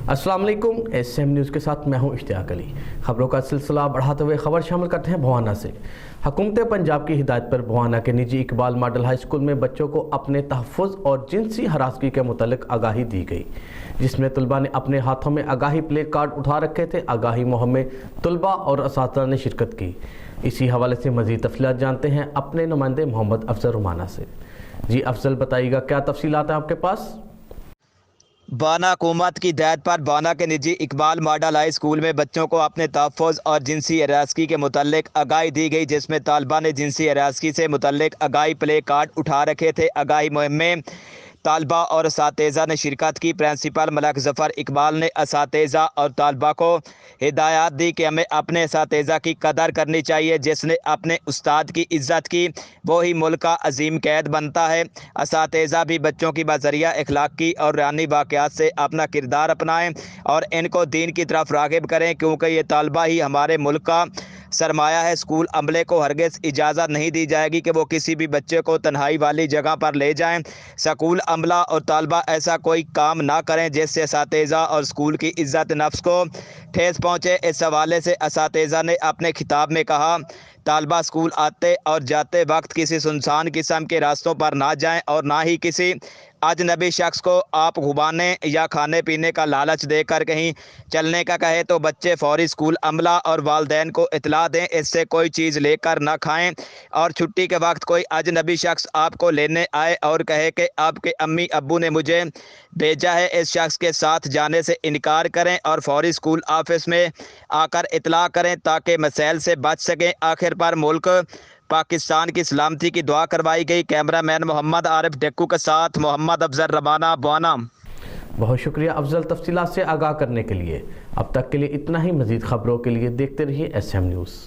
अस्सलाम वालेकुम। SM news के साथ मैं हूं इश्तियाक अली। खबरों का सिलसिला बढ़ाते हुए खबर शामिल करते हैं भवाना से। हुकूमत पंजाब की हिदायत पर भवाना के निजी इकबाल मॉडल हाई स्कूल में बच्चों को अपने तहफ़्फ़ुज़ और जिनसी हरासगी के मुतालिक आगाही दी गई, जिसमें तलबा ने अपने हाथों में आगाही प्ले कार्ड उठा रखे थे। आगाही मुहिम में तलबा और असातिज़ा ने शिरकत की। इसी हवाले से मज़ीद तफ़सीलात जानते हैं अपने नुमाइंदे मोहम्मद अफजल रुमाना से। जी अफजल, बताइएगा क्या तफ़सीलात हैं आपके पास? बाना हुकूमत की हिदायत पर बाना के निजी इकबाल मॉडल हाई स्कूल में बच्चों को अपने तहफ़्फ़ुज़ और जिनसी हरासगी के मुतालिक आगाही दी गई, जिसमें तालिबा ने जिनसी हरासगी से मुतालिक आगाही प्ले कार्ड उठा रखे थे। आगाही मुहिम में तालबा और असातिज़ा ने शिरकत की। प्रिंसिपल मलक ज़फ़र इकबाल ने असातिज़ा और तालबा को हिदायत दी कि हमें अपने असातिज़ा की कदर करनी चाहिए। जिसने अपने उस्ताद की इज़्ज़त की वही मुल्क का अजीम कैद बनता है। असातिज़ा भी बच्चों की बज़रिया अखलाकी और रूहानी वाक़यात से अपना किरदार अपनाएं और इनको दीन की तरफ राग़िब करें, क्योंकि ये तालबा ही हमारे मुल्क का सरमाया है। स्कूल अमले को हरगिज़ इजाज़त नहीं दी जाएगी कि वो किसी भी बच्चे को तन्हाई वाली जगह पर ले जाएं। स्कूल अमला और तालबा ऐसा कोई काम ना करें जिससे असातिज़ा और स्कूल की इज़्ज़त नफ्स को ठेस पहुँचे। इस हवाले से असातिज़ा ने अपने खिताब में कहा, तालबा स्कूल आते और जाते वक्त किसी सुनसान किस्म के रास्तों पर ना जाएं और ना ही किसी अजनबी शख्स को आप घुमाने या खाने पीने का लालच देकर कहीं चलने का कहे तो बच्चे फौरी स्कूल अमला और वालिदैन को इतला दें। इससे कोई चीज़ लेकर ना खाएं और छुट्टी के वक्त कोई अजनबी शख्स आपको लेने आए और कहे कि आपके अम्मी अब्बू ने मुझे भेजा है, इस शख्स के साथ जाने से इनकार करें और फौरी स्कूल ऑफिस में आकर इतला करें ताकि मसैल से बच सकें। आखिर पर मुल्क पाकिस्तान की सलामती की दुआ करवाई गई। कैमरामैन मोहम्मद आरिफ डेक्कू के साथ मोहम्मद अफजल रमाना, बाना। बहुत शुक्रिया अफजल तफसीलात से आगाह करने के लिए। अब तक के लिए इतना ही। मज़ीद खबरों के लिए देखते रहिए SM न्यूज़।